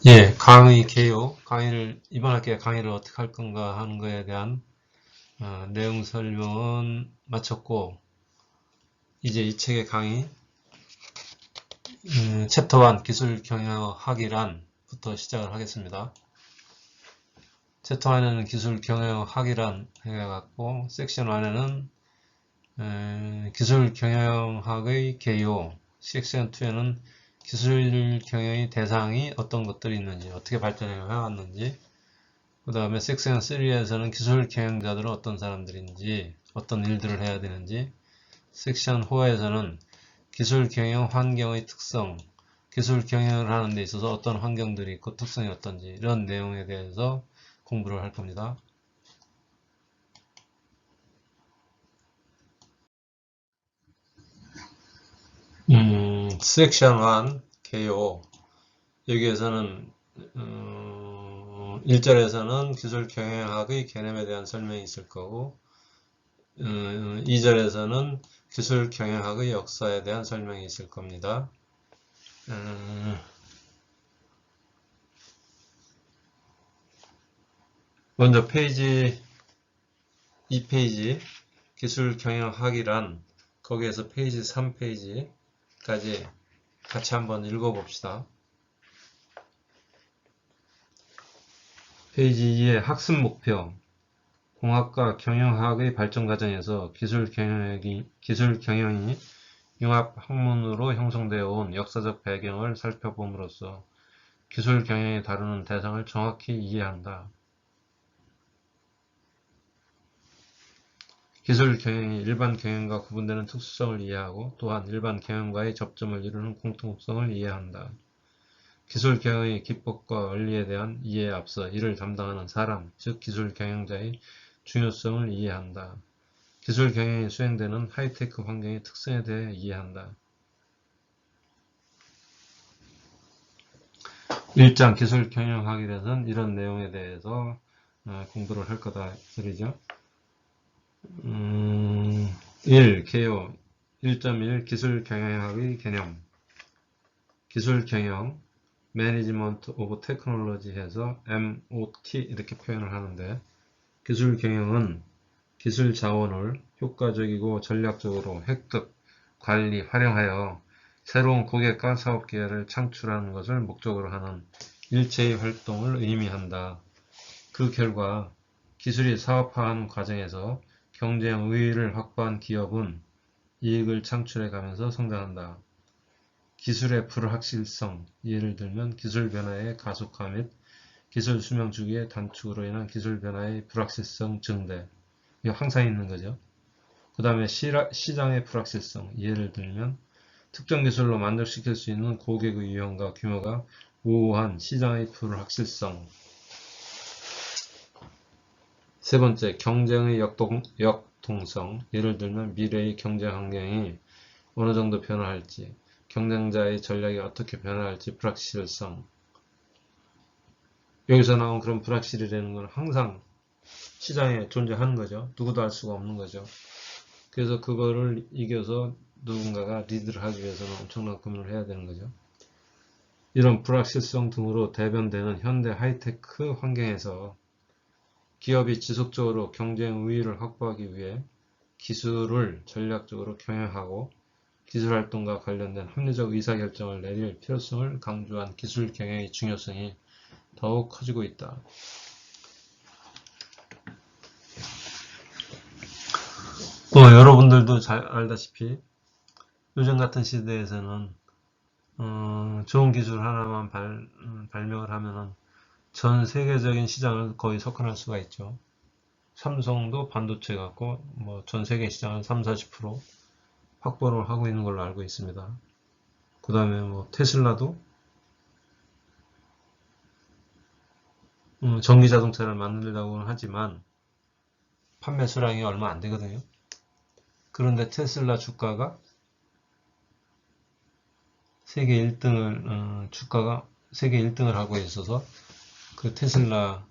예, 강의 개요. 이번 학기에 강의를 어떻게 할 건가 하는 거에 대한 내용 설명은 마쳤고, 이제 이 책의 강의, 챕터 1 기술 경영학이란부터 시작을 하겠습니다. 챕터 1에는 기술 경영학이란 해갖고, 섹션 1에는 기술 경영학의 개요, 섹션 2에는 기술 경영의 대상이 어떤 것들이 있는지, 어떻게 발전해 왔는지, 그 다음에 섹션 3에서는 기술 경영자들은 어떤 사람들인지, 어떤 일들을 해야 되는지, 섹션 4에서는 기술 경영 환경의 특성, 기술 경영을 하는 데 있어서 어떤 환경들이 있고 특성이 어떤지, 이런 내용에 대해서 공부를 할 겁니다. 섹션 1, 개요. 여기에서는 1절에서는 기술 경영학의 개념에 대한 설명이 있을 거고, 2절에서는 기술 경영학의 역사에 대한 설명이 있을 겁니다. 먼저 페이지 2페이지 기술 경영학이란, 거기에서 페이지 3페이지까지 같이 한번 읽어봅시다. 페이지 2의 학습 목표. 공학과 경영학의 발전 과정에서 기술 경영이 융합 학문으로 형성되어 온 역사적 배경을 살펴봄으로써 기술 경영이 다루는 대상을 정확히 이해한다. 기술 경영이 일반 경영과 구분되는 특수성을 이해하고, 또한 일반 경영과의 접점을 이루는 공통성을 이해한다. 기술 경영의 기법과 원리에 대한 이해에 앞서 이를 담당하는 사람, 즉 기술 경영자의 중요성을 이해한다. 기술 경영이 수행되는 하이테크 환경의 특성에 대해 이해한다. 1장 기술 경영학이라는 이런 내용에 대해서 공부를 할 거다 소리죠. 1. 개요 1.1 기술 경영학의 개념. 기술 경영 Management of Technology 해서 MOT 이렇게 표현을 하는데, 기술 경영은 기술 자원을 효과적이고 전략적으로 획득, 관리, 활용하여 새로운 고객과 사업 기회를 창출하는 것을 목적으로 하는 일체의 활동을 의미한다. 그 결과 기술이 사업화하는 과정에서 경쟁 우위를 확보한 기업은 이익을 창출해 가면서 성장한다. 기술의 불확실성, 예를 들면 기술 변화의 가속화 및 기술 수명 주기의 단축으로 인한 기술 변화의 불확실성 증대, 이거 항상 있는 거죠. 그 다음에 시장의 불확실성, 예를 들면 특정 기술로 만족시킬 수 있는 고객의 유형과 규모가 모호한 시장의 불확실성. 세 번째, 경쟁의 역동성, 예를 들면 미래의 경쟁 환경이 어느 정도 변화할지, 경쟁자의 전략이 어떻게 변화할지 불확실성. 여기서 나온 그런 불확실이라는 건 항상 시장에 존재하는 거죠. 누구도 알 수가 없는 거죠. 그래서 그거를 이겨서 누군가가 리드를 하기 위해서는 엄청난 고민을 해야 되는 거죠. 이런 불확실성 등으로 대변되는 현대 하이테크 환경에서 기업이 지속적으로 경쟁 우위를 확보하기 위해 기술을 전략적으로 경영하고 기술 활동과 관련된 합리적 의사결정을 내릴 필요성을 강조한 기술 경영의 중요성이 더욱 커지고 있다. 여러분들도 잘 알다시피 요즘 같은 시대에서는 좋은 기술 하나만 발명을 하면은 전 세계적인 시장을 거의 석권할 수가 있죠. 삼성도 반도체 갖고 전 세계 시장을 30-40% 확보를 하고 있는 걸로 알고 있습니다. 그 다음에 테슬라도 전기 자동차를 만들려고 하지만 판매 수량이 얼마 안 되거든요. 그런데 테슬라 주가가 세계 1등을 하고 있어서 그 테슬라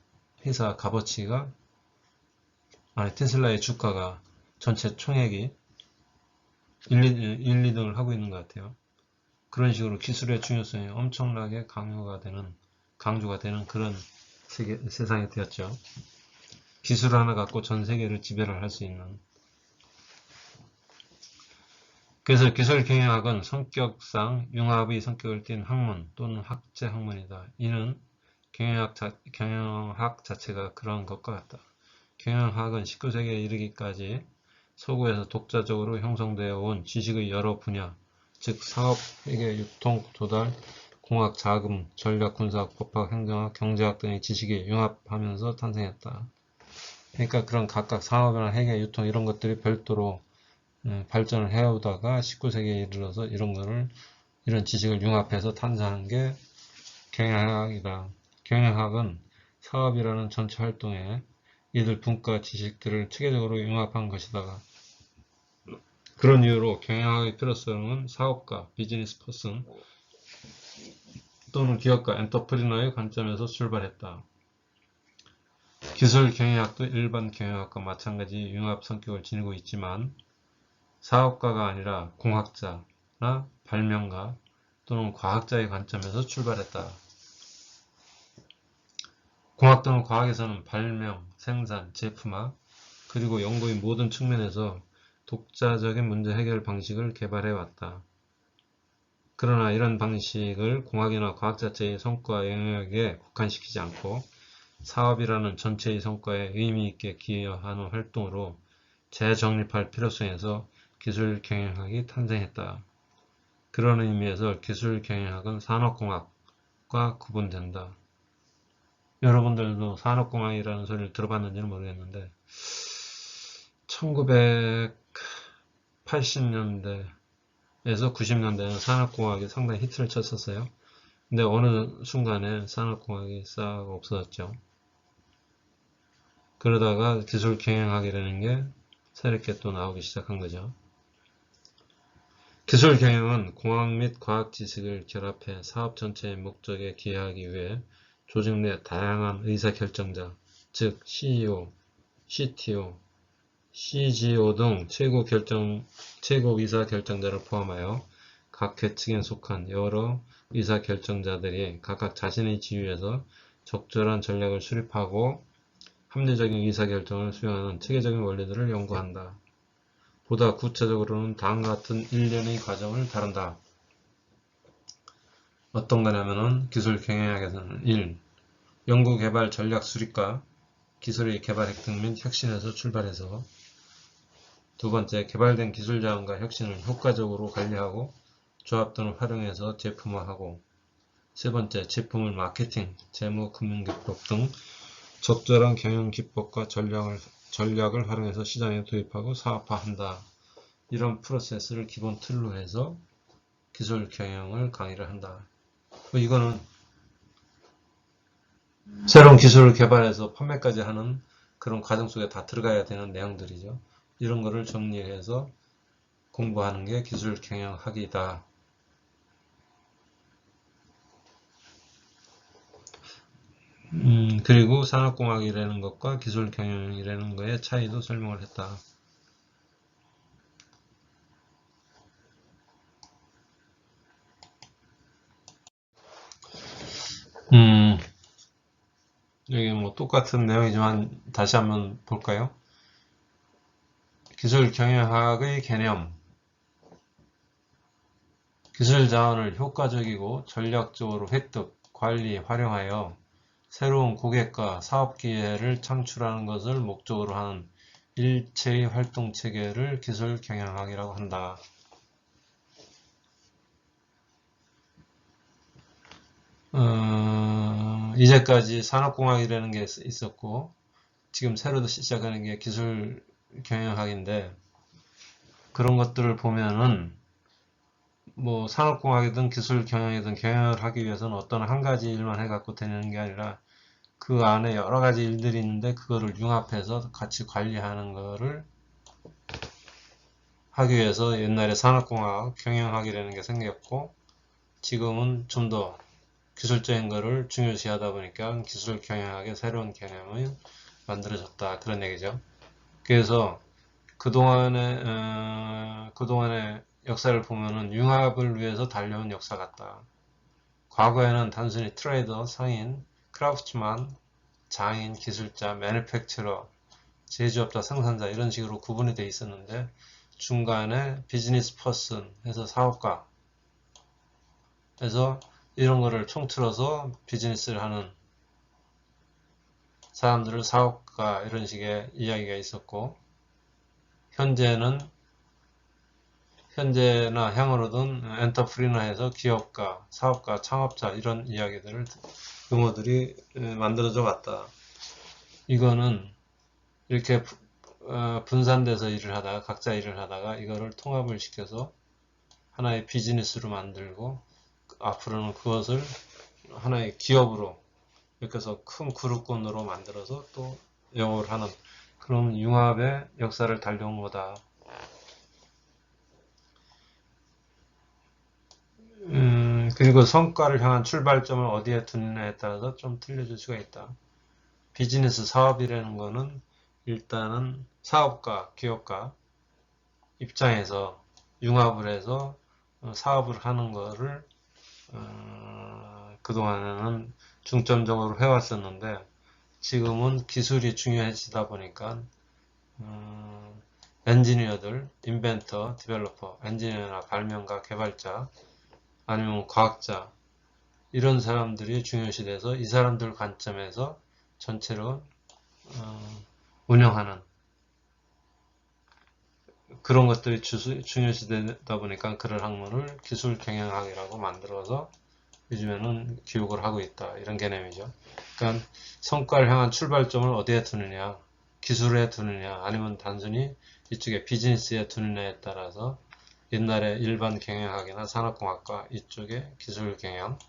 회사 값어치가, 테슬라의 주가가 전체 총액이 1-2등을 하고 있는 것 같아요. 그런 식으로 기술의 중요성이 엄청나게 강요가 되는 강조가 되는 그런 세상이 되었죠. 기술 하나 갖고 전 세계를 지배를 할 수 있는. 그래서 기술경영학은 성격상 융합의 성격을 띤 학문 또는 학제 학문이다. 이는 경영학 자체가 그런 것과 같다. 경영학은 19세기에 이르기까지 서구에서 독자적으로 형성되어 온 지식의 여러 분야, 즉 사업, 회계, 유통, 조달, 공학, 자금, 전략, 군사학, 법학, 행정학, 경제학 등의 지식이 융합하면서 탄생했다. 그러니까 그런 각각 사업이나 회계, 유통 이런 것들이 별도로 발전을 해오다가 19세기에 이르러서 이런 지식을 융합해서 탄생한 게 경영학이다. 경영학은 사업이라는 전체 활동에 이들 분과 지식들을 체계적으로 융합한 것이다. 그런 이유로 경영학의 필요성은 사업가, 비즈니스 퍼슨 또는 기업가, 엔터프리너의 관점에서 출발했다. 기술 경영학도 일반 경영학과 마찬가지 융합 성격을 지니고 있지만 사업가가 아니라 공학자나 발명가 또는 과학자의 관점에서 출발했다. 공학 또는 과학에서는 발명, 생산, 제품화, 그리고 연구의 모든 측면에서 독자적인 문제 해결 방식을 개발해왔다. 그러나 이런 방식을 공학이나 과학 자체의 성과 영역에 국한시키지 않고 사업이라는 전체의 성과에 의미있게 기여하는 활동으로 재정립할 필요성에서 기술 경영학이 탄생했다. 그런 의미에서 기술 경영학은 산업공학과 구분된다. 여러분들도 산업공학이라는 소리를 들어봤는지는 모르겠는데 1980년대에서 90년대는 산업공학이 상당히 히트를 쳤었어요. 근데 어느 순간에 산업공학이 싹 없어졌죠. 그러다가 기술 경영학이라는 게 새롭게 또 나오기 시작한 거죠. 기술 경영은 공학 및 과학 지식을 결합해 사업 전체의 목적에 기여하기 위해 조직 내 다양한 의사결정자, 즉 CEO, CTO, CGO 등 최고 의사결정자를 포함하여 각 계층에 속한 여러 의사결정자들이 각각 자신의 지위에서 적절한 전략을 수립하고 합리적인 의사결정을 수행하는 체계적인 원리들을 연구한다. 보다 구체적으로는 다음과 같은 일련의 과정을 다룬다. 어떤 거냐면은 기술 경영학에서는 1. 연구 개발 전략 수립과 기술의 개발 획득 및 혁신에서 출발해서 두 번째, 개발된 기술 자원과 혁신을 효과적으로 관리하고 조합 등을 활용해서 제품화하고 세 번째, 제품을 마케팅, 재무, 금융기법 등 적절한 경영기법과 전략을 활용해서 시장에 도입하고 사업화한다. 이런 프로세스를 기본 틀로 해서 기술 경영을 강의를 한다. 이거는 새로운 기술을 개발해서 판매까지 하는 그런 과정 속에 다 들어가야 되는 내용들이죠. 이런 거를 정리해서 공부하는 게 기술 경영학이다. 그리고 산업공학이라는 것과 기술 경영이라는 거의 차이도 설명을 했다. 여기 뭐 똑같은 내용이지만 다시 한번 볼까요? 기술 경영학의 개념. 기술 자원을 효과적이고 전략적으로 획득, 관리, 활용하여 새로운 고객과 사업 기회를 창출하는 것을 목적으로 하는 일체의 활동 체계를 기술 경영학이라고 한다. 이제까지 산업공학이라는 게 있었고 지금 새로 시작하는 게 기술 경영학인데 그런 것들을 보면은 뭐 산업공학이든 기술 경영이든 경영을 하기 위해서는 어떤 한 가지 일만 해갖고 되는 게 아니라 그 안에 여러 가지 일들이 있는데 그거를 융합해서 같이 관리하는 거를 하기 위해서 옛날에 산업공학, 경영학이라는 게 생겼고 지금은 좀 더 기술적인 거를 중요시하다 보니까 기술 경영학의 새로운 개념이 만들어졌다. 그런 얘기죠. 그래서 그동안의 역사를 보면은 융합을 위해서 달려온 역사 같다. 과거에는 단순히 트레이더, 상인, 크라프트만, 장인, 기술자, 매니팩처러, 제조업자, 생산자 이런 식으로 구분이 되어 있었는데 중간에 비즈니스 퍼슨 해서 사업가 해서 이런 거를 총틀어서 비즈니스를 하는 사람들을 사업가 이런 식의 이야기가 있었고 현재나 향후로든 엔터프리너 해서 기업가, 사업가, 창업자 이런 이야기들을 용어들이 만들어져 왔다. 이거는 이렇게 분산돼서 일을 하다가 각자 일을 하다가 이거를 통합을 시켜서 하나의 비즈니스로 만들고 앞으로는 그것을 하나의 기업으로 이렇게 해서 큰 그룹권으로 만들어서 또 영업을 하는 그런 융합의 역사를 달려온 거다. 그리고 성과를 향한 출발점을 어디에 두느냐에 따라서 좀 틀려질 수가 있다. 비즈니스 사업이라는 거는 일단은 사업가, 기업가 입장에서 융합을 해서 사업을 하는 거를 그동안에는 중점적으로 해왔었는데 지금은 기술이 중요해지다 보니까 엔지니어들, 인벤터, 디벨로퍼, 엔지니어나 발명가, 개발자 아니면 과학자 이런 사람들이 중요시 돼서 이 사람들 관점에서 전체로 운영하는 그런 것들이 중요시 되다 보니까 그런 학문을 기술 경영학이라고 만들어서 요즘에는 교육을 하고 있다. 이런 개념이죠. 그러니까 성과를 향한 출발점을 어디에 두느냐, 기술에 두느냐, 아니면 단순히 이쪽에 비즈니스에 두느냐에 따라서 옛날에 일반 경영학이나 산업공학과 이쪽에 기술 경영학과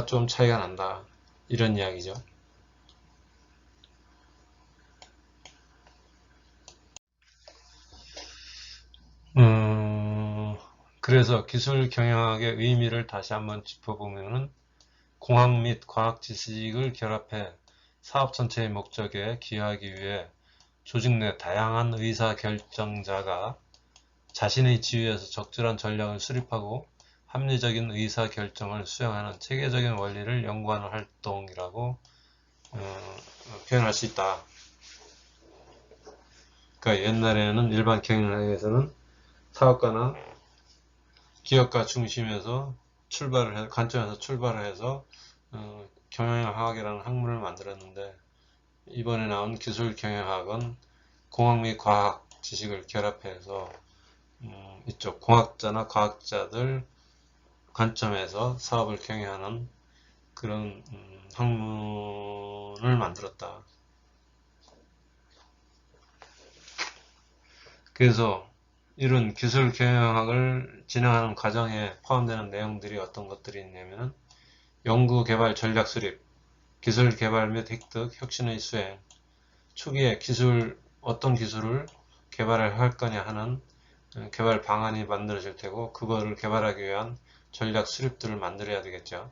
좀 차이가 난다. 이런 이야기죠. 그래서 기술 경영학의 의미를 다시 한번 짚어보면은 공학 및 과학 지식을 결합해 사업 전체의 목적에 기여하기 위해 조직 내 다양한 의사 결정자가 자신의 지위에서 적절한 전략을 수립하고 합리적인 의사 결정을 수행하는 체계적인 원리를 연구하는 활동이라고 표현할 수 있다. 그러니까 옛날에는 일반 경영학에서는 사업가나 기업가 중심에서 관점에서 출발을 해서 경영학이라는 학문을 만들었는데 이번에 나온 기술 경영학은 공학 및 과학 지식을 결합해서 이쪽 공학자나 과학자들 관점에서 사업을 경영하는 그런 학문을 만들었다. 그래서 이런 기술 경영학을 진행하는 과정에 포함되는 내용들이 어떤 것들이 있냐면 연구 개발 전략 수립, 기술 개발 및 획득, 혁신의 수행, 초기에 어떤 기술을 개발을 할 거냐 하는 개발 방안이 만들어질 테고 그거를 개발하기 위한 전략 수립들을 만들어야 되겠죠.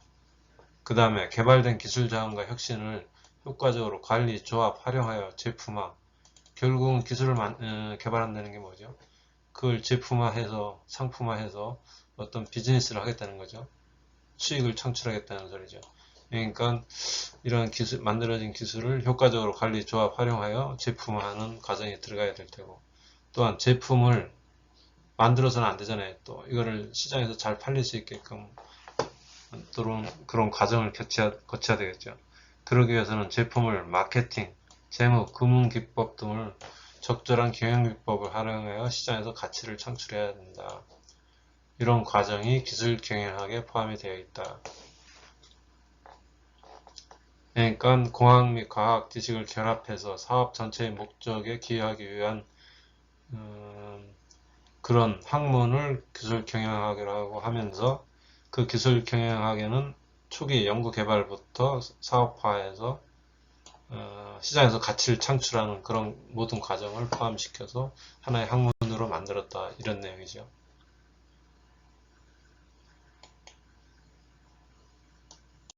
그 다음에 개발된 기술 자원과 혁신을 효과적으로 관리, 조합, 활용하여 제품화. 결국은 기술을 개발한다는 게 뭐죠? 그걸 제품화해서 상품화해서 어떤 비즈니스를 하겠다는 거죠. 수익을 창출하겠다는 소리죠. 그러니까 이런 만들어진 기술을 효과적으로 관리, 조합, 활용하여 제품화하는 과정에 들어가야 될 테고 또한 제품을 만들어서는 안 되잖아요. 또 이거를 시장에서 잘 팔릴 수 있게끔 그런 과정을 거쳐야 되겠죠. 그러기 위해서는 제품을 마케팅, 재무, 금융 기법 등을 적절한 경영 기법을 활용하여 시장에서 가치를 창출해야 된다. 이런 과정이 기술 경영학에 포함이 되어 있다. 그러니까 공학 및 과학 지식을 결합해서 사업 전체의 목적에 기여하기 위한 그런 학문을 기술 경영학이라고 하면서 그 기술 경영학에는 초기 연구 개발부터 사업화해서 시장에서 가치를 창출하는 그런 모든 과정을 포함시켜서 하나의 학문으로 만들었다 이런 내용이죠.